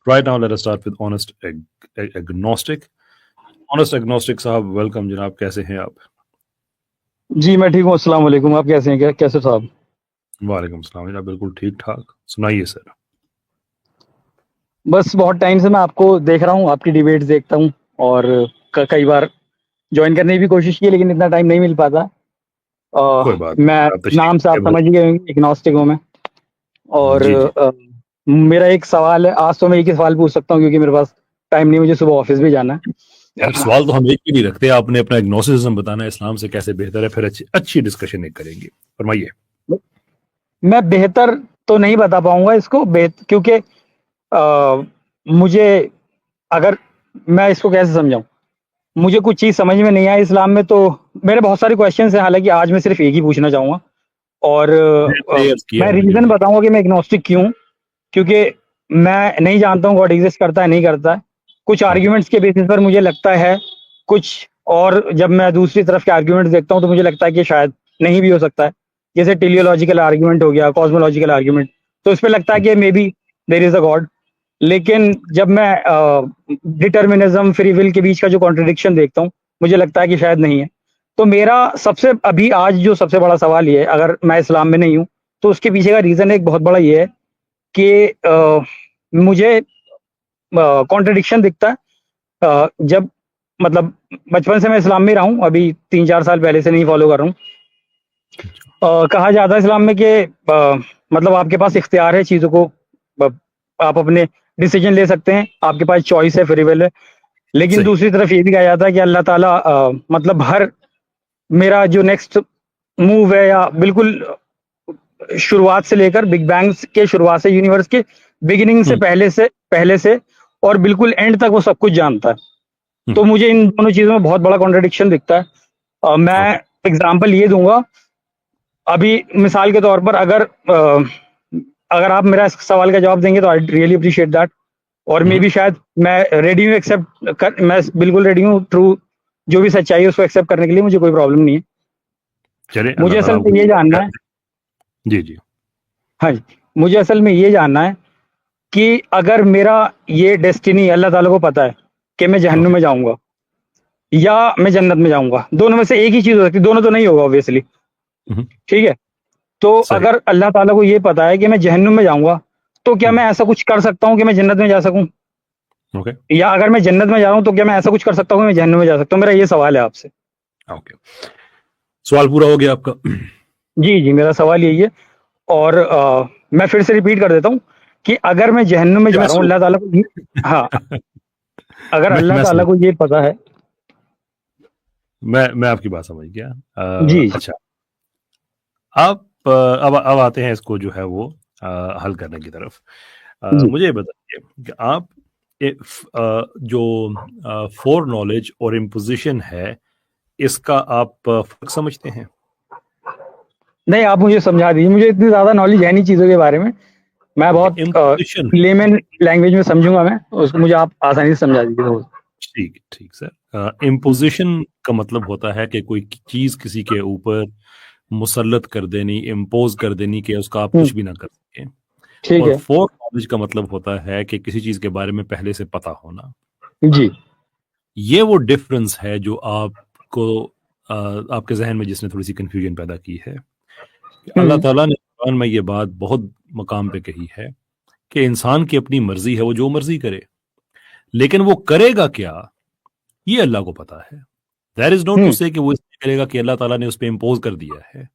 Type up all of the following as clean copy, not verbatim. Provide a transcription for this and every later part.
Right now, let us start with honest agnostic. Honest agnostic साहब, welcome जनाब, कैसे हैं आप? जी मैं ठीक हूँ। अस्सलाम वालेकुम। आप कैसे हैं? कैसे साहब? वालेकुम सलाम जनाब, बिल्कुल ठीक ठाक। सुनाइए सर। बस बहुत टाइम से मैं आपको देख रहा हूँ, आपकी डिबेट्स देखता हूँ और कई बार ज्वाइन करने की भी कोशिश की, लेकिन इतना टाइम नहीं मिल पाता। कोई बात मैं नहीं, आप तशरीफ नाम से आप लेकर समझ ही गए होंगे, एग्नोस्टिक हूँ मैं। और जी जी। मेरा एक सवाल है, आज तो मैं एक ही सवाल पूछ सकता हूँ क्योंकि मेरे पास टाइम नहीं, मुझे सुबह ऑफिस भी जाना है। यार सवाल तो हम एक भी नहीं रखते, आपने अपना एग्नोसिज्म बताना है, इस्लाम से कैसे बेहतर है, फिर अच्छी अच्छी डिस्कशन एक करेंगे। फरमाइए। मैं बेहतर तो नहीं बता पाऊंगा इसको, क्योंकि मुझे, अगर मैं इसको कैसे समझाऊं, मुझे कुछ चीज़ समझ में नहीं आई इस्लाम में, तो मेरे बहुत सारे क्वेश्चंस हैं। हालांकि आज मैं सिर्फ एक ही पूछना चाहूँगा और मैंने अर्ज किया मैं ऑलरेडी रीज़न मुझे। बताऊँगा कि मैं एग्नोस्टिक क्यों, क्योंकि मैं नहीं जानता हूँ गॉड एग्जिस्ट करता है नहीं करता है। कुछ ओके। आर्ग्यूमेंट्स के बेसिस पर मुझे लगता है कुछ, और जब मैं दूसरी तरफ के आर्ग्यूमेंट्स देखता हूँ तो मुझे लगता है कि शायद नहीं भी हो सकता है। जैसे टेलियोलॉजिकल आर्ग्यूमेंट हो गया, कॉस्मोलॉजिकल आर्ग्यूमेंट, तो इस पे लगता है कि maybe there is a God. लेकिन जब मैं डिटर्मिनिज्म, फ्री विल के बीच का जो कॉन्ट्रडिक्शन देखता हूँ, मुझे लगता है कि शायद नहीं है। तो मेरा सबसे अभी आज जो सबसे बड़ा सवाल ये है, अगर मैं इस्लाम में नहीं हूँ तो उसके पीछे का रीज़न एक बहुत बड़ा ये है कि मुझे कॉन्ट्रडिक्शन दिखता है। जब मतलब बचपन से मैं इस्लाम में रहा हूँ, अभी 3-4 साल पहले से नहीं फॉलो कर रहा हूँ। कहा जाता है इस्लाम में कि मतलब आपके पास इख्तियार है चीज़ों को, अ, आप अपने डिसीजन ले सकते हैं, आपके पास चॉइस है, फ्री विल है। लेकिन सही। दूसरी तरफ ये भी कहा जाता है कि अल्लाह ताला मतलब हर मेरा जो नेक्स्ट मूव है, या बिल्कुल शुरुआत से लेकर बिग बैंग के शुरुआत से, यूनिवर्स के बिगिनिंग से पहले से और बिल्कुल एंड तक वो सब कुछ जानता है। तो मुझे इन दोनों चीज़ों में बहुत बड़ा कॉन्ट्रडिक्शन दिखता है। मैं ओके। एग्जांपल ये दूंगा, अभी मिसाल के तौर पर, अगर आप मेरा इस सवाल का जवाब देंगे तो आई रियली अप्रिशिएट दैट। और मे बी शायद मैं रेडी हूँ एक्सेप्ट कर, मैं बिल्कुल रेडी हूँ ट्रू, जो भी सच्चाई है उसको एक्सेप्ट करने के लिए, मुझे कोई प्रॉब्लम नहीं है। चलिए, मुझे अल्लाह ताला असल में ये आपको जानना है, खैर दे। जी जी। हाँ जी, मुझे असल में ये जानना है कि अगर मेरा ये डेस्टिनी अल्लाह ताला को पता है कि मैं जहन्नुम ओके। में जाऊंगा या मैं जन्नत में जाऊंगा, दोनों में से एक ही चीज हो सकती है, दोनों तो नहीं होगा ऑब्वियसली। ठीक है, तो सही। अगर अल्लाह ताला को ये पता है कि मैं जहन्नुम में जाऊंगा, तो क्या मैं हम्म, ऐसा कुछ कर सकता हूँ कि मैं जन्नत में जा सकूं? ओके। या अगर मैं जन्नत में जा रहा हूँ तो क्या मैं ऐसा कुछ कर सकता हूँ कि मैं जहन्नुम में जा सकता हूँ? मेरा ये सवाल है आपसे। ओके, सवाल पूरा हो गया आपका। जी जी, मेरा सवाल यही है। और मैं फिर से रिपीट कर देता हूँ कि अगर मैं जहन्नुम में जी, जा रहा हूँ, अल्लाह ताला को हाँ, अगर अल्लाह मैं ताला समझ, को ये पता है। मैं आपकी बात समझ गया। जी अच्छा, आप अब आते हैं इसको जो है वो हल करने की तरफ। जी। मुझे ये बताइए कि आप जो फोर नॉलेज और इम्पोजिशन है, इसका आप फर्क समझते हैं? नहीं, आप मुझे समझा दीजिए, मुझे इतनी ज्यादा नॉलेज है नहीं चीजों के बारे में। मैं ओके, बहुत इम्पोजिशन। लेमन लैंग्वेज में समझूंगा मैं उसको, मुझे आप आसानी से समझा दीजिए तो। ठीक ठीक सर। इम्पोजिशन का मतलब होता है कि कोई चीज किसी के ऊपर मुसल्लत कर देनी, इम्पोज कर देनी, कि उसका आप हम्म, कुछ भी ना कर सकें। ठीक और है। फोर नॉलेज का मतलब होता है कि किसी चीज के बारे में पहले से पता होना। जी। ये वो डिफरेंस है जो आपको आपके जहन में जिसने थोड़ी सी कंफ्यूजन पैदा की है। कि अल्लाह हम्म ताला ने कुरान में ये बात बहुत मकाम पे कही है कि इंसान की अपनी मर्जी है, वो जो मर्जी करे, लेकिन वो करेगा क्या, ये अल्लाह को पता है। दैट इज नॉट टू हम्म से कि वो इसलिए करेगा कि अल्लाह ताला ने उस पर इम्पोज कर दिया है।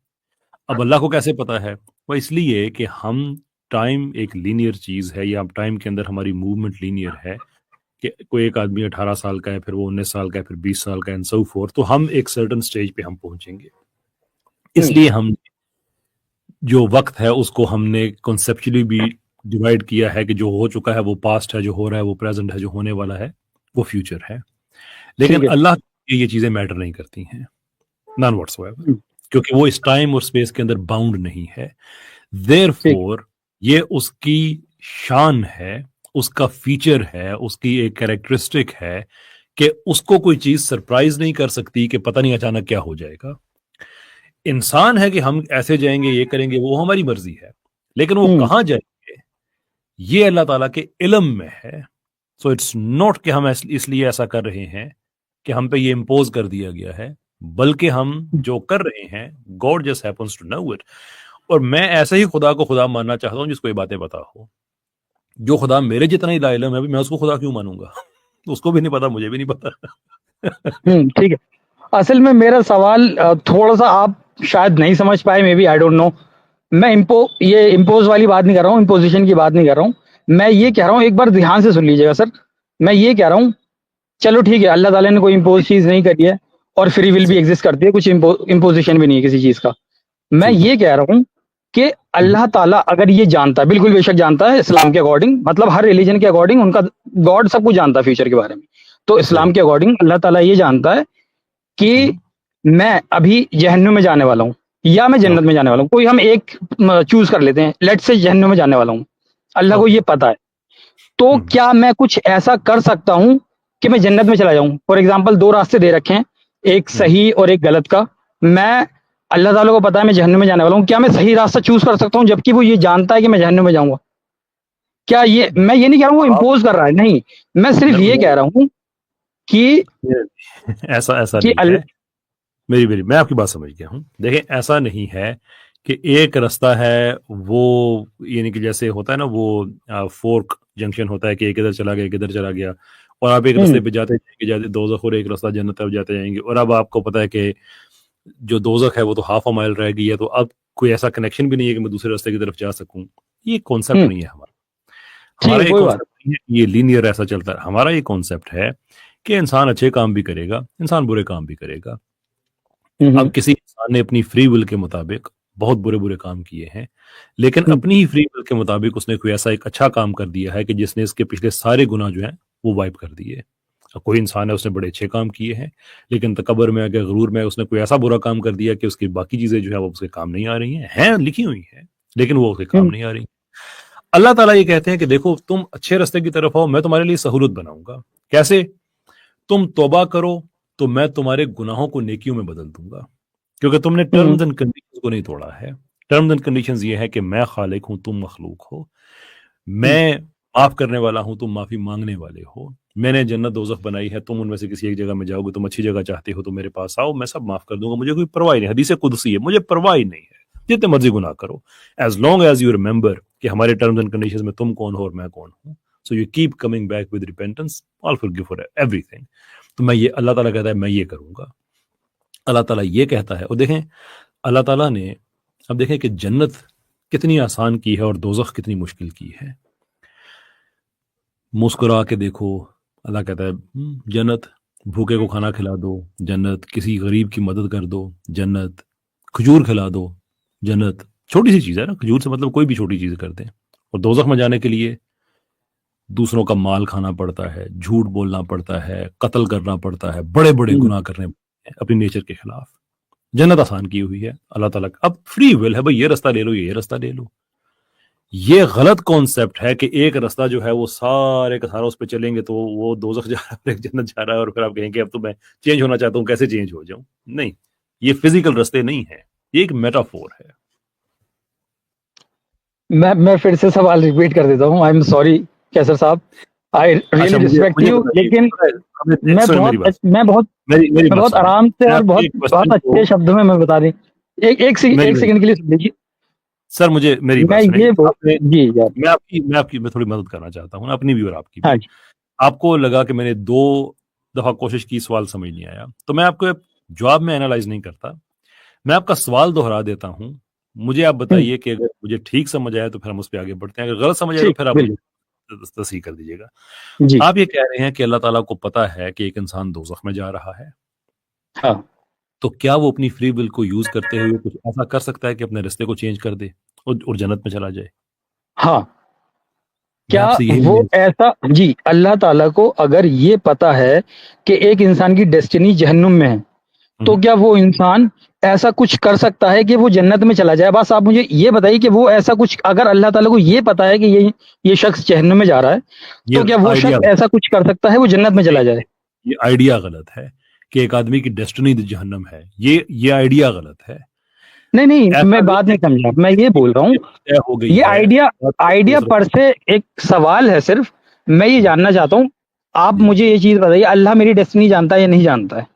अब अल्लाह को कैसे पता है? वो इसलिए कि हम, टाइम एक लीनियर चीज है, या टाइम के अंदर हमारी मूवमेंट लीनियर है। कि कोई एक आदमी 18 साल का है, फिर वो 19 साल का है, फिर 20 साल का, एंड सो फोर्थ, तो हम एक सर्टन स्टेज पे हम पहुंचेंगे। हम्म इसलिए हम जो वक्त है उसको हमने कॉन्सेप्चुअली भी डिवाइड किया है कि जो हो चुका है वो पास्ट है, जो हो रहा है वो प्रेजेंट है, जो होने वाला है वो फ्यूचर है। लेकिन ठीक है। अल्लाह के ये चीजें मैटर नहीं करती हैं, नॉन व्हाट्सएवर, हम्म, क्योंकि वो इस टाइम और स्पेस के अंदर बाउंड नहीं है। ठीक। देयरफॉर ये उसकी शान है, उसका फीचर है, उसकी एक कैरेक्टरिस्टिक है कि उसको कोई चीज सरप्राइज नहीं कर सकती कि पता नहीं अचानक क्या हो जाएगा। इंसान है कि हम ऐसे जाएंगे, ये करेंगे, वो हमारी मर्जी है, लेकिन वो हम्म कहाँ जाएंगे ये अल्लाह ताला के इल्म में है। सो इट्स नॉट कि हम इसलिए ऐसा कर रहे हैं कि हम पे ये इम्पोज कर दिया गया है, बल्कि हम जो कर रहे हैं God just happens to know it. और मैं ऐसे ही खुदा को खुदा मानना चाहता हूँ जिसको ये बातें पता हो। जो खुदा मेरे जितना ही लाइलम है, मैं उसको खुदा क्यों मानूंगा? उसको भी नहीं पता, मुझे भी नहीं पता। ठीक है। असल में मेरा सवाल थोड़ा सा आप शायद नहीं समझ पाए, may be, I don't know. मैं ये इम्पोज वाली बात नहीं कर रहा हूँ, इम्पोजिशन की बात नहीं कर रहा हूँ। मैं ये कह रहा हूँ, एक बार ध्यान से सुन लीजिएगा सर। मैं ये कह रहा हूँ, चलो ठीक है, अल्लाह ताला ने कोई इम्पोज चीज नहीं करी है और फ्री विल भी एग्जिस्ट करती है, कुछ इम्पोजिशन भी नहीं है किसी चीज का। मैं ये कह रहा हूँ कि अल्लाह ताला अगर ये जानता है, बिल्कुल बेशक जानता है, इस्लाम के अकॉर्डिंग, मतलब हर रिलीजन के अकॉर्डिंग उनका गॉड सब कुछ जानता है फ्यूचर के बारे में। तो इस्लाम के अकॉर्डिंग अल्लाह ताला ये जानता है कि मैं अभी जहन्नुम में जाने वाला हूँ या मैं जन्नत में जाने वाला हूँ। कोई हम एक चूज कर लेते हैं, लेट्स से जहन्नुम में जाने वाला हूँ, अल्लाह को ये पता है। तो क्या मैं कुछ ऐसा कर सकता हूँ कि मैं जन्नत में चला जाऊं? फॉर एग्जाम्पल, दो रास्ते दे रखे हैं, एक सही और एक गलत का। मैं, अल्लाह ताला को पता है मैं जहन्नुम में जाने वाला हूँ, क्या मैं सही रास्ता चूज कर सकता हूँ जबकि वो ये जानता है कि मैं जहन्नुम में जाऊंगा? क्या ये, मैं ये नहीं कह रहा हूँ वो इम्पोज कर रहा है, नहीं, मैं सिर्फ ये कह रहा हूँ कि ऐसा कि नहीं है। मेरी मैं आपकी बात समझ गया हूँ। देखें, ऐसा नहीं है कि एक रास्ता है वो, यानी कि जैसे होता है ना वो फोर्क जंक्शन होता है कि एक इधर चला गया, एक इधर चला गया, और आप एक रास्ते पे जाते दोज़ख और एक रास्ता जन्नत तरफ जाते जाएंगे, और अब आपको पता है कि जो दोज़ख है वो तो हाफ अ माइल रह गई है, तो अब कोई ऐसा कनेक्शन भी नहीं है कि मैं दूसरे रास्ते की तरफ जा सकूं। ये कॉन्सेप्ट नहीं है हमारा ये कॉन्सेप्ट नहीं है, ये लीनियर ऐसा चलता है। हमारा ये कॉन्सेप्ट है कि इंसान अच्छे काम भी करेगा, इंसान बुरे काम भी करेगा। अब किसी इंसान ने अपनी फ्री विल के मुताबिक बहुत बुरे बुरे काम किए हैं, लेकिन अपनी ही फ्री विल के मुताबिक उसने कोई ऐसा एक अच्छा काम कर दिया है कि जिसने इसके पिछले सारे गुनाह जो हैं वो वाइप कर दिए। कोई इंसान है, उसने बड़े अच्छे काम किए हैं, लेकिन तकबर में आके गुरूर में उसने कोई ऐसा बुरा काम कर दिया कि उसकी बाकी चीजें जो है वो उसके काम नहीं आ रही हैं लिखी हुई हैं, लेकिन वो उसके काम नहीं आ रही। अल्लाह ताला ये कहते हैं कि देखो, तुम अच्छे रास्ते की तरफ आओ, मैं तुम्हारे लिए सहूलत बनाऊंगा। कैसे? तुम तौबा करो तो मैं तुम्हारे गुनाहों को नेकियों में बदल दूंगा, क्योंकि तुमने टर्म्स एंड कंडीशंस को नहीं तोड़ा है। टर्म्स एंड कंडीशंस ये है कि मैं खालिक हूं, तुम मखलूक हो, मैं माफ करने वाला हूं, तुम माफी मांगने वाले हो, मैंने जन्नत दोज़ख बनाई है, तुम उनमें से किसी एक जगह में जाओगे, तुम अच्छी जगह चाहते हो तो मेरे पास आओ, मैं सब माफ कर दूंगा, मुझे कोई परवाह नहीं। हदीस कुदसी है, मुझे परवाह नहीं है, जितने मर्जी गुनाह करो, as long as you remember कि हमारे टर्म्स एंड कंडीशंस में तुम कौन हो और मैं कौन हूं। So you keep coming back with repentance, I will forgive for everything. तो मैं ये, अल्लाह ताला कहता है मैं ये करूंगा, अल्लाह ताला ये कहता है। और देखें, अल्लाह ताला ने, अब देखें कि जन्नत कितनी आसान की है और दोज़ख कितनी मुश्किल की है। मुस्कुरा के देखो, अल्लाह कहता है जन्नत, भूखे को खाना खिला दो, जन्नत, किसी गरीब की मदद कर दो, जन्नत, खजूर खिला दो, जन्नत। छोटी सी चीज़ है ना, खजूर से मतलब कोई भी छोटी चीज़ कर दें। और दोज़ख में जाने के लिए दूसरों का माल खाना पड़ता है, झूठ बोलना पड़ता है, कत्ल करना पड़ता है, बड़े बड़े गुनाह करने पड़ते हैं अपनी नेचर के खिलाफ। जन्नत आसान की हुई है अल्लाह ताला। अब फ्री विल है भाई, ये रास्ता ले लो, ये रास्ता ले लो। ये गलत कॉन्सेप्ट है कि एक रास्ता जो है वो सारे का सारा उस पर चलेंगे तो वो दोज़ख जा रहा है, एक जन्नत जा रहा है, और फिर आप कहेंगे अब तो मैं चेंज होना चाहता हूँ, कैसे चेंज हो जाऊं? नहीं, ये फिजिकल रास्ते नहीं है, ये एक मेटाफोर है। मैं फिर से सवाल रिपीट कर देता हूँ, आई एम सॉरी कैसर साहब, आई रियली रिस्पेक्ट यू, लेकिन मैं बहुत आराम से और बहुत अच्छे शब्दों में मैं बता रही, एक सेकंड के लिए सुन लीजिए सर। मुझे मेरी मैं ये जी यार, मैं आपकी थोड़ी मदद करना चाहता हूँ, अपनी भी और आपकी भी। आपको लगा कि मैंने 2 दफा कोशिश की, सवाल समझ नहीं आया, तो मैं आपको जवाब में एनालाइज नहीं करता, मैं आपका सवाल दोहरा देता हूँ। मुझे आप बताइए कि अगर मुझे ठीक समझ आया तो फिर हम उस पर आगे बढ़ते हैं, अगर गलत समझ आया तो फिर आप मुझे तस्हीह कर दीजिएगा। आप ये कह रहे हैं कि अल्लाह ताला को पता है कि एक इंसान दोज़ख में जा रहा है, हाँ, तो क्या वो अपनी फ्री विल को यूज करते हुए कुछ ऐसा कर सकता है कि अपने रास्ते को चेंज कर दे और जन्नत में चला जाए? हाँ, क्या वो ऐसा, जी, अल्लाह ताला को अगर ये पता है कि एक इंसान की डेस्टिनी जहन्नुम में है, तो क्या वो इंसान ऐसा कुछ कर सकता है कि वो जन्नत में चला जाए? बस आप मुझे ये बताइए कि वो ऐसा कुछ, अगर अल्लाह ताला को ये पता है कि ये शख्स जहन्नुम में जा रहा है, तो क्या वो शख्स ऐसा कुछ कर सकता है वो जन्नत में चला जाए? ये आइडिया गलत है कि एक आदमी की डेस्टिनी जहन्नम है, ये आइडिया गलत है। नहीं नहीं, ऐसा मैं नहीं बात है नहीं समझा, मैं ये कि बोल रहा हूँ तय हो गई ये है आइडिया बात को आइडिया दूसरा पर से एक सवाल है सिर्फ। मैं ये जी जानना चाहता हूँ, आप जी मुझे ये चीज बताइए, अल्लाह मेरी डेस्टिनी जानता है या नहीं जानता है?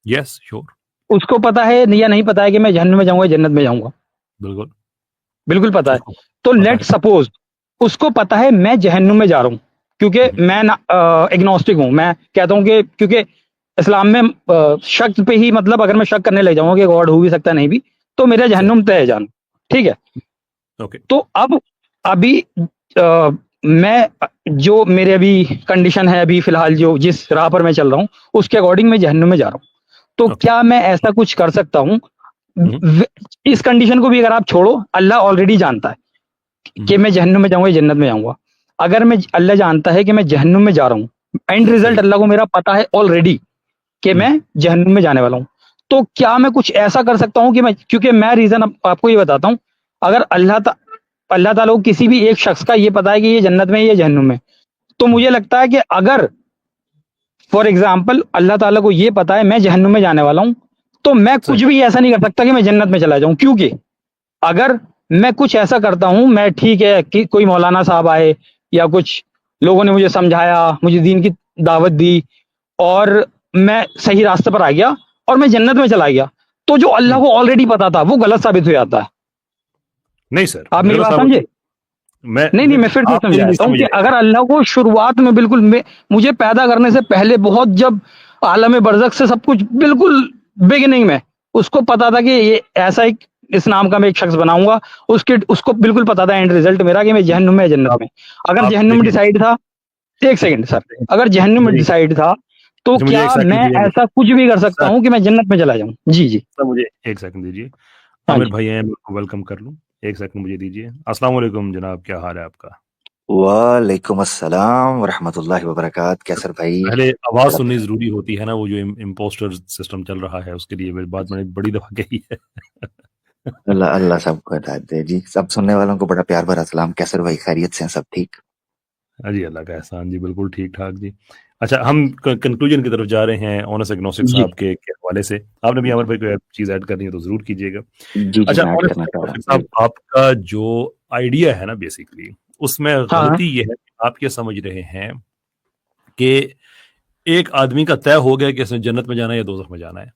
यस श्योर उसको पता है या नहीं पता है कि मैं जहन्नम में जाऊंगा जन्नत में जाऊंगा? बिल्कुल बिल्कुल पता है। उसको तो पता लेट है सपोज उसको पता है मैं जहन्नुम में जा रहा हूँ, क्योंकि हम्म, मैं ना एग्नोस्टिक हूँ। मैं कहता हूँ कि क्योंकि इस्लाम में शक पे ही, मतलब अगर मैं शक करने लग जाऊंगा कि गॉड हो भी सकता है नहीं भी, तो मेरा सही जहन्नुम तय है जाना। ठीक है। ओके तो अब अभी मैं जो मेरे अभी कंडीशन है, अभी फिलहाल जो जिस राह पर मैं चल रहा हूँ उसके अकॉर्डिंग मैं जहन्नुम में जा रहा हूँ। तो ओके क्या मैं ऐसा कुछ कर सकता हूँ? हम्म, इस कंडीशन को भी अगर आप छोड़ो, अल्लाह ऑलरेडी जानता है कि हम्म, मैं जहन्नुम में जाऊंगा या जन्नत में जाऊंगा। अगर मैं, अल्लाह जानता है कि मैं जहन्नुम में जा रहा हूँ, एंड रिजल्ट सही अल्लाह को मेरा पता है ऑलरेडी कि हम्म, मैं जहन्नुम में जाने वाला हूँ। तो क्या मैं कुछ ऐसा कर सकता हूँ कि मैं, क्योंकि मैं रीजन आपको ये बताता हूँ, अगर अल्लाह ताला को किसी भी एक शख्स का ये पता है कि ये जन्नत में है, ये जहन्नुम में, तो हम्म, मुझे लगता है कि अगर फॉर एग्जाम्पल अल्लाह ताला को ये पता है मैं जहन्नुम में जाने वाला हूँ, तो मैं सही कुछ भी ऐसा नहीं कर सकता कि मैं जन्नत में चला जाऊं। क्योंकि अगर मैं कुछ ऐसा करता हूं, मैं ठीक है कि कोई मौलाना साहब आए या कुछ लोगों ने मुझे समझाया, मुझे दीन की दावत दी, और मैं सही रास्ते पर आ गया और मैं जन्नत में चला गया, तो जो अल्लाह हम्म, को ऑलरेडी पता था वो गलत साबित हो जाता है। नहीं सर आप मेरी गलत बात साबित समझे? नहीं मैं नहीं नहीं, मैं फिर से आप मुझे समझा नहीं देता हूँ समझ कि रहे अगर अल्लाह को शुरुआत में बिल्कुल मुझे पैदा करने से पहले, बहुत जब आलम बरज़ख से सब कुछ बिल्कुल बिगिनिंग में, उसको पता था कि ये ऐसा एक इस नाम का मैं एक शख्स बनाऊंगा। उसको बिल्कुल पता था एंड रिजल्ट मेरा कि मैं जहन्नुम में या जन्नत आप में। अगर आप जहन्नुम में देखिए डिसाइड था, एक सेकंड सर, देखिए, अगर जहन्नुम में मेरी डिसाइड था, तो अच्छा मुझे एक क्या सेकंड मैं दीजिए ऐसा कुछ भी कर सकता सर हूँ कि मैं जन्नत में चला जाऊं? जी जी। सर मुझे एक सेकंड दीजिए हाँ आमिर जी। भाई हैं मैं उनको वेलकम कर लूं एक सेकंड मुझे दीजिए अस्सलाम वालेकुम जनाब क्या हाल है आपका वालेकुम अस्सलाम वरहमतुल्लाहि वबरकात। कैसर भाई? पहले आवाज बड़ा सुननी जरूरी होती है ना वो जो इम्पोस्टर सिस्टम चल रहा है उसके लिए मेरी बात मैंने बड़ी दफा कही है अल्लाह अल्लाह सबको हिदायत दे जी। सब सुनने वालों को बड़ा प्यार भरा सलाम। कैसर भाई खैरियत से हैं? सब ठीक? हाँ जी अल्लाह का एहसान जी बिल्कुल ठीक ठाक जी अच्छा हम कंक्लूजन की तरफ जा रहे हैं ऑनेस्ट एग्नोस्टिक जी साहब के हवाले से आपने भी अमर भाई कोई चीज ऐड करनी है तो जरूर कीजिएगा जी जी, अच्छा मैं ऐड ऑनेस्ट करना चाह रहा एग्नोस्टिक हूँ साहब जी। आपका जो आइडिया है ना बेसिकली उसमें हाँ। गलती ये है कि आप ये समझ रहे हैं कि एक आदमी का तय हो गया कि इसने जन्नत में जाना है या दोजख में जाना है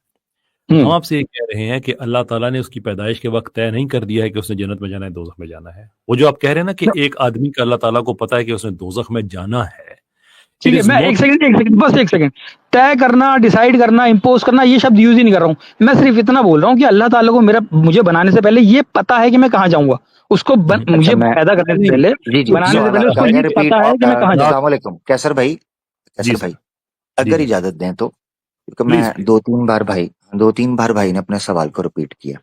हम हम्म। आपसे ये कह रहे हैं कि अल्लाह ताला ने उसकी पैदाइश के वक्त तय नहीं कर दिया है कि उसने जन्नत में जाना है दोजख में जाना है वो जो आप कह रहे हैं ना कि एक आदमी का अल्लाह ताला को पता है कि उसने दोजख में जाना है इट ठीक है, इज मैं नॉट एक सेकंड बस एक सेकंड। तय करना, डिसाइड करना, इम्पोज करना, ये शब्द यूज ही नहीं कर रहा हूँ। मैं सिर्फ इतना बोल रहा हूँ कि अल्लाह ताला को मुझे बनाने से पहले ये पता है कि मैं कहाँ जाऊंगा। उसको अच्छा, मुझे मैं पैदा करने से नहीं पहले, जी जी, बनाने से सवाल पहले आप उसको चाहेंगे ये रिपीट? पता है आप कि मैं कहाँ आप जाऊंगा। अस्सलाम वालेकुम कैसर भाई। जी कैसर सर भाई, जी अगर जी इजाजत दें तो, क्योंकि मैं प्लीज प्लीज दो तीन बार भाई ने अपने सवाल को रिपीट किया।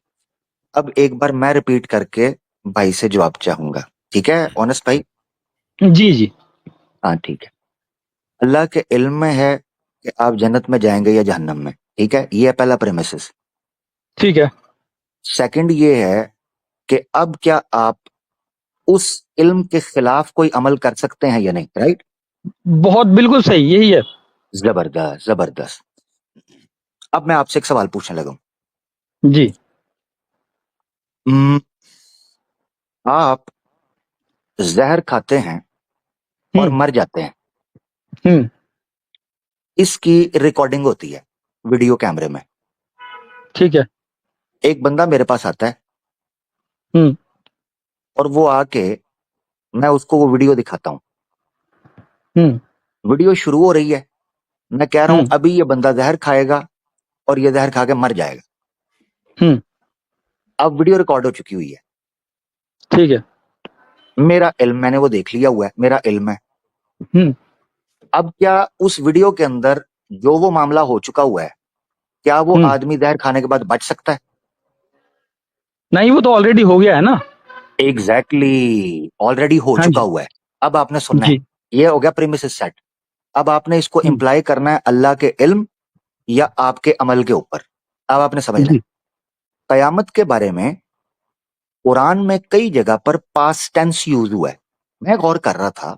अब एक बार मैं रिपीट करके भाई से जवाब चाहूंगा। ठीक है ऑनेस्ट भाई? जी जी। हाँ ठीक है। अल्लाह के इल्म में है कि आप जन्नत में जाएंगे या जहन्नम में। ठीक है, ये है पहला प्रेमिसिस। ठीक है। सेकंड ये है कि अब क्या आप उस इल्म के खिलाफ कोई अमल कर सकते हैं या नहीं? राइट? बहुत बिल्कुल सही, यही है। जबरदस्त जबरदस्त। अब मैं आपसे एक सवाल पूछने लगा। जी। हम्म, आप जहर खाते हैं और हम्म। मर जाते हैं। हम्म। इसकी रिकॉर्डिंग होती है वीडियो कैमरे में। ठीक है। एक बंदा मेरे पास आता है हम्म। और वो आके, मैं उसको वो वीडियो दिखाता हूँ। हम्म। वीडियो शुरू हो रही है, मैं कह रहा हूं हम्म। अभी ये बंदा जहर खाएगा और ये जहर खा के मर जाएगा। हम्म। अब वीडियो रिकॉर्ड हो चुकी हुई है। ठीक है। मेरा इल्म, मैंने वो देख लिया हुआ है, मेरा इल्म है। हम्म। अब क्या उस वीडियो के अंदर जो वो मामला हो चुका हुआ है, क्या वो हम्म। आदमी जहर खाने के बाद बच सकता है? नहीं, वो तो ऑलरेडी हो गया है ना। एग्जैक्टली, ऑलरेडी हो हाँ चुका जी। हुआ है। अब आपने सुनना है, जी ये हो गया प्रीमिसेस सेट। अब आपने इसको हम्म, इंप्लाई करना है अल्लाह के इल्म या आपके अमल के ऊपर। अब आपने समझना है जी। कयामत के बारे में कुरान में कई जगह पर पास्ट टेंस यूज हुआ है। मैं गौर कर रहा था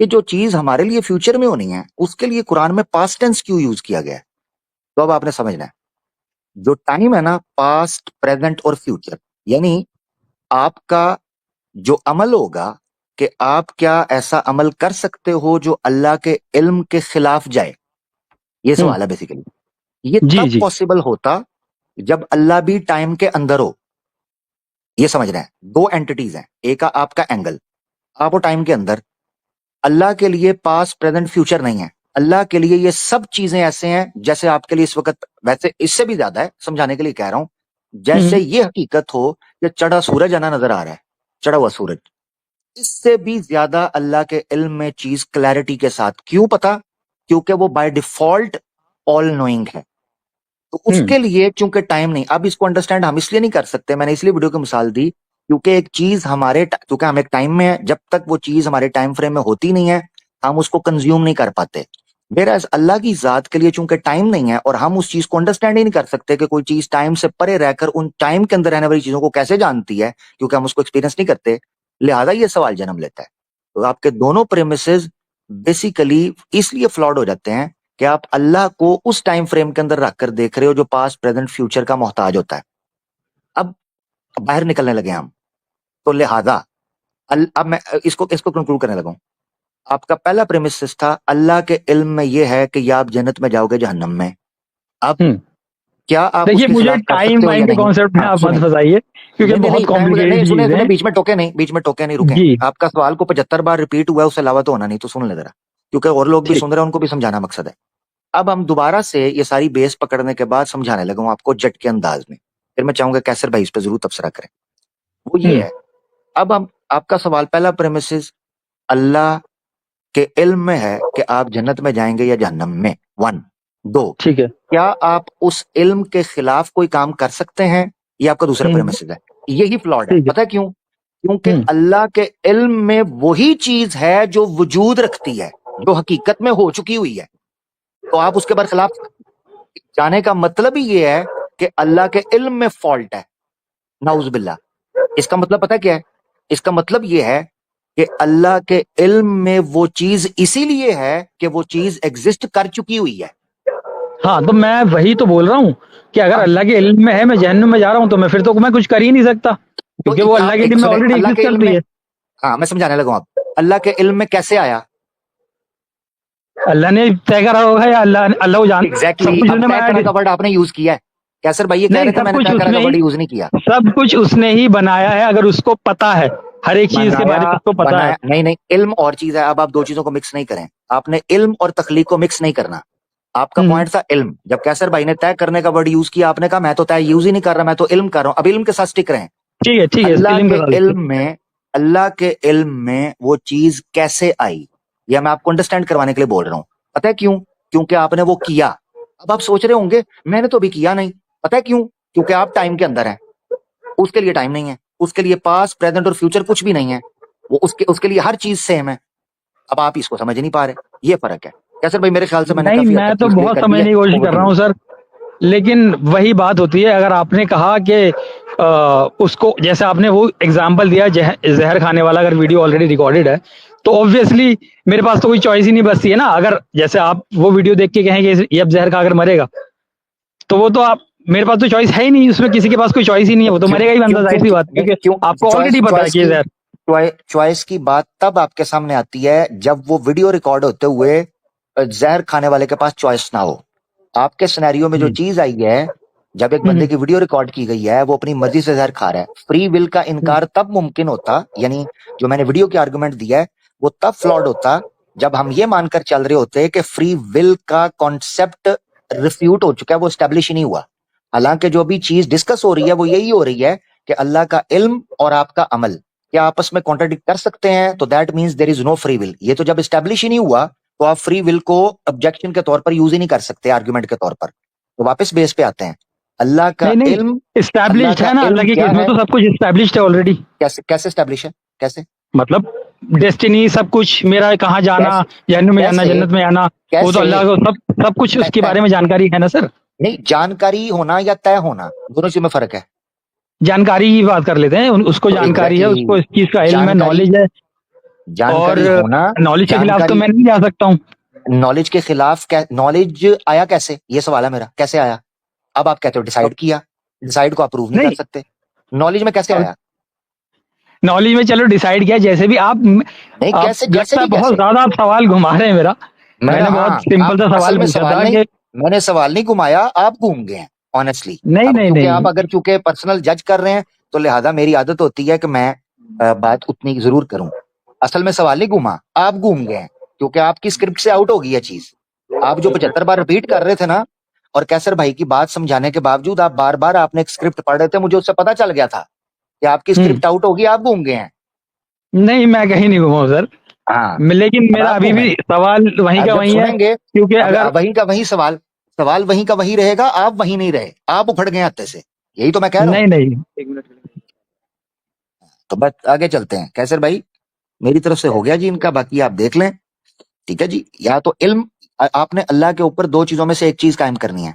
कि जो चीज हमारे लिए फ्यूचर में होनी है उसके लिए कुरान में पास्ट टेंस क्यों यूज किया गया है। तो अब आपने समझना है जो टाइम है ना, पास्ट प्रेजेंट और फ्यूचर, यानी आपका जो अमल होगा कि आप क्या ऐसा अमल कर सकते हो जो अल्लाह के इल्म के खिलाफ जाए, ये सवाल है बेसिकली। ये जी तब जी पॉसिबल होता जब अल्लाह भी टाइम के अंदर हो। ये समझ रहे हैं, दो एंटिटीज हैं, एक आपका एंगल, आप वो टाइम के अंदर। अल्लाह के लिए पास्ट प्रेजेंट फ्यूचर नहीं है, अल्लाह के लिए ये सब चीजें ऐसे हैं जैसे आपके लिए इस वक्त, वैसे इससे भी ज्यादा है, समझाने के लिए कह रहा हूं, जैसे ये हकीकत हो कि चढ़ा सूरज आना नजर आ रहा है, चढ़ा हुआ सूरज, इससे भी ज्यादा अल्लाह के इल्म में चीज क्लैरिटी के साथ। क्यों पता? क्योंकि वो बाय डिफॉल्ट ऑल नोइंग है। तो उसके लिए चूंकि टाइम नहीं, अब इसको अंडरस्टैंड हम इसलिए नहीं कर सकते, मैंने इसलिए वीडियो की मिसाल दी, क्योंकि एक चीज क्योंकि हम एक टाइम में है, जब तक वो चीज हमारे टाइम फ्रेम में होती नहीं है हम उसको कंज्यूम नहीं कर पाते। मेरा अल्लाह की जात के लिए चूंकि टाइम नहीं है और हम उस चीज को अंडरस्टैंड ही नहीं कर सकते कि कोई चीज टाइम से परे रहकर उन टाइम के अंदर रहने वाली चीजों को कैसे जानती है, क्योंकि हम उसको एक्सपीरियंस नहीं करते, लिहाजा ये सवाल जन्म लेता है। तो आपके दोनों प्रेमिसेस बेसिकली इसलिए फ्लॉड हो जाते हैं कि आप अल्लाह को उस टाइम फ्रेम के अंदर रखकर देख रहे हो जो पास्ट प्रेजेंट फ्यूचर का मोहताज होता है। अब बाहर निकलने लगे हम, तो लिहाजा अब मैं इसको इसको कंक्लूड करने लगा हूं। आपका पहला प्रेमिस था अल्लाह के इल्म में यह है कि या आप जन्नत में जाओगे जहन्नम में। अब क्या आप देखिए, उसके मुझे खिलाफ कर टाइम सकते हो या वाइम के नहीं? कॉन्सेप्ट में हाँ आप मत सुने, फंसाइए, क्योंकि नहीं नहीं बहुत नहीं, कॉम्प्लिकेटेड सुने चीज सुने, है। बीच में टोके नहीं, बीच में टोके नहीं, रुके। जी आपका सवाल को 75 बार रिपीट हुआ है, उससे अलावा तो होना नहीं, तो सुन ले जरा, क्योंकि और लोग भी ठीक। सुन रहे हैं, उनको भी समझाना मकसद है। अब हम दोबारा से ये सारी बेस पकड़ने के बाद समझाने लगा हूं आपको जट के अंदाज में, फिर मैं चाहूंगा कैसर भाई इस पर जरूर तबसरा करें। वो ये है, अब हम आपका सवाल पहला प्रेमिस अल्लाह के इल्म में है कि आप जन्नत में जाएंगे या जहन्नम में, 1। 2, ठीक है। क्या आप उस इल्म के खिलाफ कोई काम कर सकते हैं? ये आपका दूसरा प्रेमिस है। यही फ्लॉड है, ठीक है। पता है क्यों? क्योंकि अल्लाह के इल्म में वही चीज है जो वजूद रखती है, जो हकीकत में हो चुकी हुई है, तो आप उसके बरखिलाफ जाने का मतलब ही ये है कि अल्लाह के इल्म में फॉल्ट है, नाउजुबिल्लाह। इसका मतलब पता क्या है? इसका मतलब ये है कि अल्लाह के इल्म में वो चीज इसीलिए है कि वो चीज एग्जिस्ट कर चुकी हुई है। हाँ, तो मैं वही तो बोल रहा हूँ कि अगर अल्लाह के इल्म में है मैं जहन्नुम में जा रहा हूँ, तो मैं फिर तो मैं कुछ कर ही नहीं सकता, तो क्योंकि वो अल्लाह आप के एक इल्म में सुने, ऑलरेडी अल्लाह एग्जिस्ट के इल्म करती में, है। हाँ मैं समझाने लगा हूं। आप अल्लाह के इल्म में कैसे आया? अल्लाह ने तय करा होगा, या अल्लाह अल्लाह को जान, सब एग्जैक्टली कुछ अब उसने तय करा बनाया। का वर्ड आपने यूज किया है। कैसर भाई ये कह नहीं, रहे थे सब मैंने कुछ तय करा उसने का ही, वर्ड यूज नहीं किया। सब कुछ उसने ही बनाया है, अगर उसको पता है, हर एक चीज के बनाया, बारे में उसको पता है। बनाया नहीं नहीं, इल्म और चीज है। अब आप दो चीजों को मिक्स नहीं करें, आपने इल्म और तखलीक को मिक्स नहीं करना। आपका पॉइंट था इल्म, जब कैसर भाई ने तय करने का वर्ड यूज किया आपने कहा मैं तो तय यूज ही नहीं कर रहा, मैं तो इल्म कर रहा हूं। अब इल्म के साथ स्टिक रहे। ठीक है, ठीक है, अल्लाह इल्म के के साथ। इल्म में, अल्लाह के इल्म में वो चीज कैसे आई, या मैं आपको अंडरस्टैंड करवाने के लिए बोल रहा हूं। पता है क्यों? क्योंकि आपने वो किया। अब आप सोच रहे होंगे मैंने तो अभी किया नहीं, पता है क्यों? क्योंकि आप टाइम के अंदर हैं, उसके लिए टाइम नहीं है, उसके लिए पास्ट प्रेजेंट और फ्यूचर कुछ भी नहीं है, वो उसके लिए हर चीज सेम है। अब आप इसको समझ नहीं पा रहे, ये फर्क है। कैसर भाई मेरे ख्याल से मैंने नहीं, काफी हद मैं तक तो चीज क्लियर बहुत कर दी है, समझने की कोशिश ओवर कर टू रहा यू। हूँ सर, लेकिन वही बात होती है, अगर आपने कहा कि उसको, जैसे आपने वो एग्जाम्पल दिया जहर खाने वाला, अगर वीडियो ऑलरेडी रिकॉर्डेड है, तो ऑब्वियसली मेरे पास तो कोई चॉइस ही नहीं बचती है ना। अगर जैसे आप वो वीडियो देख के कहें कि ये अब जहर खाकर मरेगा, तो वो तो आप, मेरे पास तो चॉइस है ही नहीं, उसमें किसी के पास कोई चॉइस ही नहीं है, वो तो क्यों मरेगा ही बंदा, क्यों जाहिर क्यों सी क्यों बात है, नहीं, क्योंकि क्यों आपको चॉइस ऑलरेडी पता है चॉइस कि ये की, जहर। चॉइस की बात तब आपके सामने आती है जब वो वीडियो रिकॉर्ड होते हुए जहर खाने वाले के पास चॉइस ना हो। आपके सिनेरियो में जो चीज आई है, जब एक बंदे की वीडियो रिकॉर्ड की गई है, वो अपनी मर्जी से जहर खा रहा है, फ्री विल का इनकार तब मुमकिन होता, यानी जो मैंने वीडियो की आर्गुमेंट दिया है वो तब फ्लॉड होता जब हम ये मानकर चल रहे होते कि फ्री विल का कॉन्सेप्ट रिफ्यूट हो चुका है, वो स्टैब्लिश ही नहीं हुआ। हालांकि जो भी चीज डिस्कस हो रही है वो यही हो रही है कि अल्लाह का इल्म और आपका अमल क्या आपस में कॉन्ट्राडिक्ट कर सकते हैं, तो that means there is no free will. ये तो जब स्टैब्लिश ही नहीं हुआ तो आप फ्री विल को ऑब्जेक्शन के तौर पर यूज ही नहीं कर सकते, आर्गुमेंट के तौर पर। तो वापस बेस पे आते हैं, अल्लाह का नहीं नहीं, इल्म, अल्लाह इस्टेब्लिश्ड का है ना, अल्लाह इल्म की क्या केस में है? तो सब कुछ इस्टेब्लिश्ड है ऑलरेडी। कैसे कैसे स्टैब्लिश है? कैसे मतलब डेस्टिनी, सब कुछ मेरा, कहाँ जाना, कैसे जहन्नुम में जाना, कैसे जन्नत में जाना, वो तो कैसे अल्लाह को सब सब कुछ तय उसके तय बारे में जानकारी है ना सर। नहीं, जानकारी होना या तय होना, दोनों चीज में फर्क है। जानकारी की बात कर लेते हैं, उसको तो जानकारी है, उसको एग्जैक्टली इस चीज का इल्म है, जानकारी, नॉलेज है, और जानकारी होना, नॉलेज के खिलाफ तो जानकारी, मैं नहीं जा सकता हूँ। नॉलेज के खिलाफ, नॉलेज आया कैसे, ये सवाल है मेरा, कैसे आया? अब आप कहते हो अब डिसाइड किया, डिसाइड को आप प्रूव नहीं कर नहीं, सकते। नॉलेज में कैसे आया? नॉलेज में चलो डिसाइड किया जैसे भी आप नहीं, आप कैसे लगता कैसे है भी बहुत कैसे? ज्यादा आप सवाल घुमा रहे हैं मेरा। मैंने हाँ, बहुत सिंपल सा आप सवाल असल में पूछा सवाल था नहीं, कि मैंने सवाल नहीं घुमाया, आप घूम गए हैं ऑनेस्टली। नहीं अब नहीं क्योंकि नहीं आप अगर चूंकि पर्सनल जज कर रहे हैं तो लिहाजा मेरी आदत होती है कि मैं बात उतनी जरूर करूं। असल में सवाल नहीं घूमा, आप घूम गए हैं क्योंकि आपकी स्क्रिप्ट से आउट हो गई है चीज। आप जो 75 बार रिपीट कर रहे थे ना, और कैसर भाई की बात समझाने के बावजूद आप बार बार आपने एक स्क्रिप्ट पढ़ रहे थे, मुझे उससे पता चल गया था कि आपकी स्क्रिप्ट आउट होगी, आप घूम गए हैं। नहीं, मैं कहीं नहीं घुमा हूं सर। हाँ, लेकिन अब मेरा आप अभी घूमे। भी सवाल वहीं आप का जब वहीं है, सुनेंगे, क्योंकि अब अगर वहीं का वहीं सवाल, सवाल वहीं का वहीं रहेगा, आप वहीं नहीं रहे, आप उखड़ गए हत्थे से, यही तो मैं कह रहा हूं। नहीं नहीं, एक मिनट। तो बस आगे चलते हैं। कैसर भाई, मेरी तरफ से हो गया जी इनका, बाकी आप देख लें। ठीक है जी। या तो इल्म, आपने अल्लाह के ऊपर दो चीजों में से एक चीज कायम करनी है।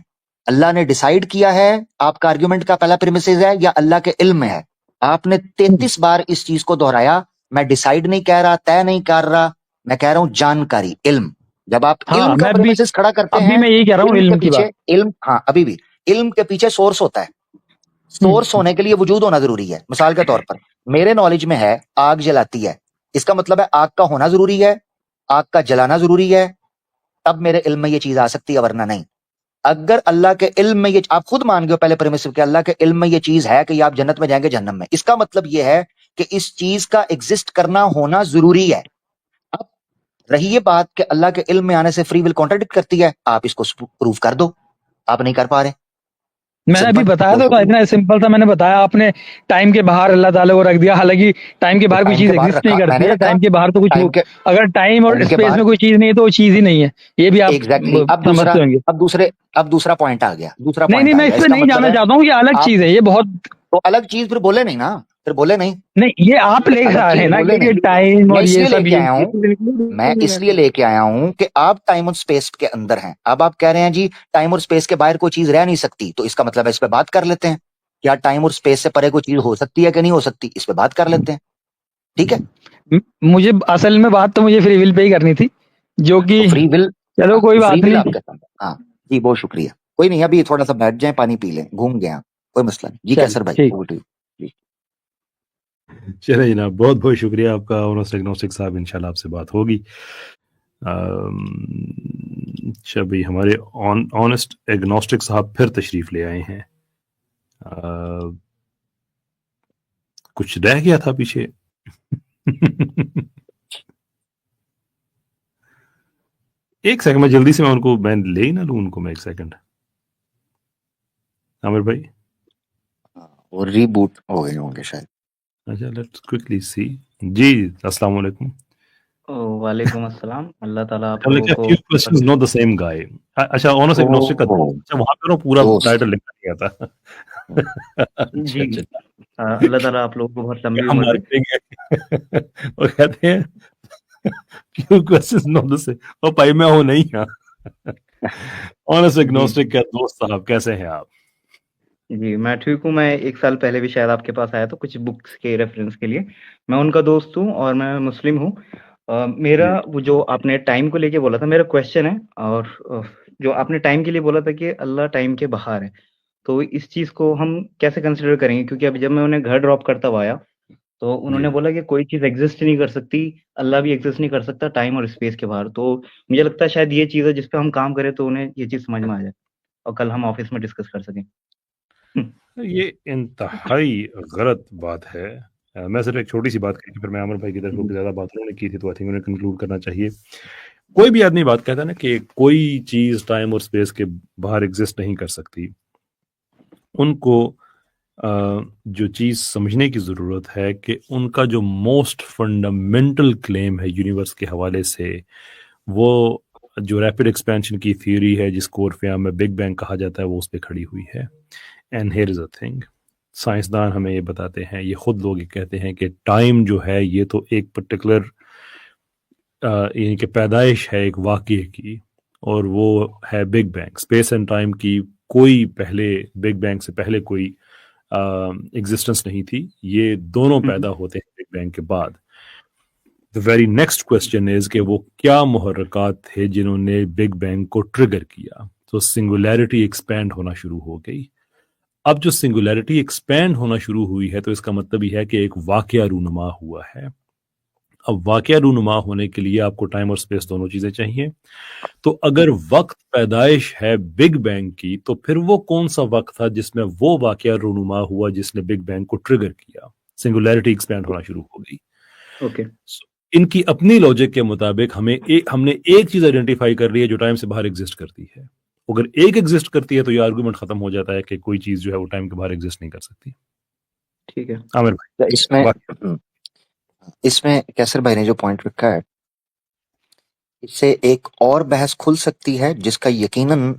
अल्लाह ने डिसाइड किया है, आपका आर्ग्यूमेंट का पहला प्रीमिसेस है, या अल्लाह के इल्म में है। आपने 33 बार इस चीज को दोहराया। मैं डिसाइड नहीं कह रहा, तय नहीं कर रहा, मैं कह रहा हूं जानकारी, इल्म। जब आप इल्म हाँ, का मैं भी प्रीमिसेस खड़ा करते अभी हैं, मैं यही कह रहा हूँ इल्म के इल्म की बात। पीछे इल्म, हाँ अभी भी इल्म के पीछे सोर्स होता है। सोर्स होने के लिए वजूद होना जरूरी है। मिसाल के तौर पर मेरे नॉलेज में है आग जलाती है, इसका मतलब है आग का होना जरूरी है, आग का जलाना जरूरी है, तब मेरे इल्म में ये चीज आ सकती है, वरना नहीं। अगर अल्लाह के इल्म में ये, आप खुद मान गए पहले प्रेमिस के अल्लाह के इल्म में ये चीज है कि आप जन्नत में जाएंगे जहन्नम में, इसका मतलब ये है कि इस चीज का एग्जिस्ट करना होना जरूरी है। अब रही ये बात कि अल्लाह के इल्म में आने से फ्री विल कॉन्ट्राडिक्ट करती है, आप इसको प्रूव कर दो। आप नहीं कर पा रहे, मैंने अभी सिंपल। बताया बहुत तो था, शुक्रिया। इतना सिंपल था मैंने बताया। आपने टाइम के बाहर अल्लाह ताला को रख दिया, हालांकि टाइम के तो बाहर कोई टाइम चीज के बाहर एग्जिस्ट नहीं रखा, करती मैंने है। रखा। टाइम के बाहर तो कुछ टाइम के अगर टाइम और टाइम के स्पेस बाहर में कोई चीज नहीं है तो वो चीज ही नहीं है। ये भी आप एग्जैक्टली exactly। समझते होंगे। अब दूसरा पॉइंट आ गया, दूसरा नहीं नहीं, पॉइंट आ मैं इस गया, पे इसका नहीं मतलब जाना है चाहता हूँ, ये अलग आप, चीज है, ये बहुत। तो अलग चीज फिर बोले नहीं ना, फिर बोले नहीं, नहीं, ये आप फिर ले अलग आ रहे चीज हैं ना बोले कि ये नहीं। टाइम मैं और ये इसलिए सब लेके ये आया हूं, मैं इसलिए लेके आया हूं कि आप टाइम और स्पेस के अंदर हैं। अब आप कह रहे हैं जी टाइम और स्पेस के बाहर कोई चीज रह नहीं सकती, तो इसका मतलब है इस पे बात कर लेते हैं। क्या टाइम और स्पेस से परे कोई चीज हो सकती है कि नहीं हो सकती, इस पे बात कर लेते हैं। ठीक है, मुझे असल में बात तो मुझे फ्री विल पे ही करनी थी, जो कि तो फ्री विल, चलो हाँ कोई तो फ्री बात विल नहीं। आपके साथ है। हाँ जी, बहुत शुक्रिया। कोई नहीं, अभी थोड़ा सा बैठ जाए, पानी पी लें, घूम गए आप, कोई मसला नहीं जी। चल कैसर भाई, ठीक। over to you। जी। चले जनाब, बहुत बहुत शुक्रिया आपका। ऑनेस्ट एग्नोस्टिक साहब, इंशाल्लाह आपसे बात होगी। अच्छा भाई, हमारे ऑनेस्ट एग्नोस्टिक साहब फिर तशरीफ ले आए हैं। कुछ रह गया था पीछे। एक सेकंड, मैं जल्दी से मैं ले ही ना लूं उनको, मैं एक सेकंड। आमिर भाई, और रीबूट हो गए होंगे शायद। अच्छा लेट्स क्विकली सी। जी, अस्सलाम वालेकुम। वालेकुम अस्सलाम। अल्लाह ताला आप अच्छा, लोगों लेकिन को few questions not the same guy. अच्छा, ऑनेस्ट एग्नोस्टिक का, ओह, अच्छा वहां पे ना पूरा दोस्त। टाइटल लिखा गया था। अच्छा जी अच्छा, अल्लाह ताला आप लोगों को बहुत लंबी क्या उम्र दे। मार्केटिंग है। वो कहते हैं few questions not the same. ओ भाई, मैं हूं नहीं। हाँ, ऑनेस्ट जी एग्नोस्टिक का दोस्त साहब, कैसे हैं आप? जी मैं ठीक हूँ। मैं 1 साल पहले भी शायद आपके पास आया था कुछ बुक्स के रेफरेंस के लिए। मैं उनका दोस्त हूँ और मैं मुस्लिम हूँ। मेरा वो जो आपने टाइम को लेके बोला था, मेरा क्वेश्चन है। और जो आपने टाइम के लिए बोला था कि अल्लाह टाइम के बाहर है, तो इस चीज़ को हम कैसे कंसिडर करेंगे? क्योंकि अभी जब मैं उन्हें घर ड्रॉप करता हुआ आया, तो उन्होंने जी, बोला कि कोई चीज़ एग्ज़िस्ट नहीं कर सकती, अल्लाह भी एग्ज़िस्ट नहीं कर सकता टाइम और स्पेस के बाहर। तो मुझे लगता है शायद ये चीज़ है जिस पे हम काम करें तो उन्हें ये चीज़ समझ में आ जाए और कल हम ऑफ़िस में डिस्कस कर सकें। ये इंतहाई गलत बात है। मैं सिर्फ एक छोटी सी बात कही, फिर मैं अमर भाई की तरफ, क्योंकि ज्यादा बात उन्होंने की थी तो आई थिंक उन्हें कंक्लूड करना चाहिए। कोई भी आदमी बात कहता है ना कि कोई चीज टाइम और स्पेस के बाहर एग्जिस्ट नहीं कर सकती, उनको जो चीज समझने की जरूरत है कि उनका जो मोस्ट फंडामेंटल क्लेम है यूनिवर्स के हवाले से, वो जो रैपिड एक्सपेंशन की थ्योरी है, जिसको उर्फिया में बिग बैंग कहा जाता है, वो उस पर खड़ी हुई है। And here is a thing, साइंसदान हमें ये बताते हैं, ये खुद लोग ये कहते हैं कि टाइम जो है ये तो एक पर्टिकुलर यानी कि पैदाइश है एक वाक़ये की, और वो है big bang. Space and time की कोई पहले, बिग बैंग से पहले कोई एग्जिस्टेंस नहीं थी, ये दोनों पैदा होते हैं बिग बैंग के बाद। The very next question is कि वो क्या मुहर्रिकात थे जिन्होंने बिग बैंग को ट्रिगर किया। तो सिंगुलैरिटी एक्सपैंड होना शुरू हो गई। अब जो सिंगुलैरिटी एक्सपैंड होना शुरू हुई है तो इसका मतलब यह है कि एक वाकया रूनुमा हुआ है। अब वाकया रूनुमा होने के लिए आपको टाइम और स्पेस दोनों चीजें चाहिए। तो अगर वक्त पैदाइश है बिग बैंग की, तो फिर वो कौन सा वक्त था जिसमें वो वाकया रूनुमा हुआ जिसने बिग बैंग को ट्रिगर किया, सिंगुलैरिटी एक्सपैंड होना शुरू हो गई। ओके इनकी अपनी लॉजिक के मुताबिक हमने एक चीज आइडेंटिफाई कर ली है जो टाइम से बाहर एग्जिस्ट करती है। अगर एक एग्जिस्ट करती है तो ये आर्गुमेंट खत्म हो जाता है कि कोई चीज जो है वो टाइम के बाहर एग्जिस्ट नहीं कर सकती। ठीक है आमिर भाई, इसमें कैसर भाई ने जो पॉइंट रखा है, इससे एक और बहस खुल सकती है जिसका यकीनन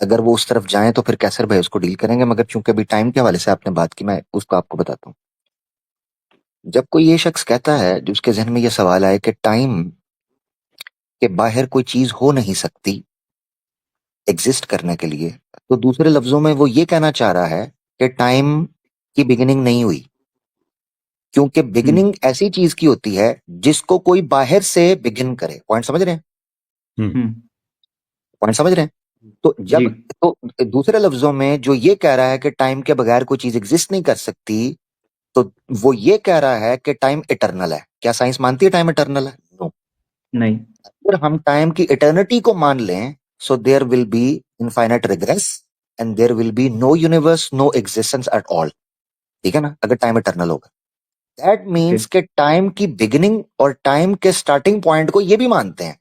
अगर वो उस तरफ जाएं तो फिर कैसर भाई उसको डील करेंगे, मगर चूंकि अभी टाइम के हवाले से आपने बात की, मैं उसको आपको बताता हूँ। जब कोई ये शख्स कहता है, जो उसके जहन में ये सवाल आए कि टाइम के बाहर कोई चीज हो नहीं सकती एग्जिस्ट करने के लिए, तो दूसरे लफ्जों में वो ये कहना चाह रहा है कि टाइम की बिगिनिंग नहीं हुई, क्योंकि बिगिनिंग ऐसी चीज की होती है जिसको कोई बाहर से बिगिन करे। पॉइंट समझ रहे हैं? हम्म पॉइंट समझ रहे हैं? तो जी जब तो दूसरे लफ्जों में जो ये कह रहा है कि टाइम के बगैर कोई चीज एग्जिस्ट नहीं कर सकती, तो वो ये कह रहा है कि टाइम इटर्नल है। क्या साइंस मानती है टाइम इटर्नल है? नो। नहीं अगर हम टाइम की इटर्निटी को मान लें, so there will be infinite regress and there will be no universe, no existence at all. ठीक है ना? अगर टाइम इटर्नल होगा, दैट मीन्स ओके के टाइम की बिगिनिंग और टाइम के स्टार्टिंग पॉइंट को ये भी मानते हैं।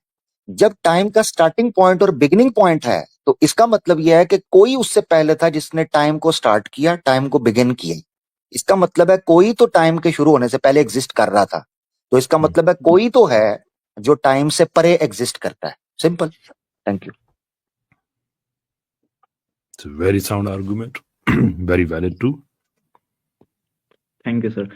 जब टाइम का स्टार्टिंग पॉइंट और बिगिनिंग पॉइंट है, तो इसका मतलब यह है कि कोई उससे पहले था जिसने टाइम को स्टार्ट किया, टाइम को बिगिन किया। इसका मतलब है कोई तो टाइम के शुरू होने से पहले एग्जिस्ट कर रहा था, तो इसका मतलब है कोई तो है जो टाइम से परे एग्जिस्ट करता है। Simple. Thank you. It's a very sound argument, very valid too. Thank you sir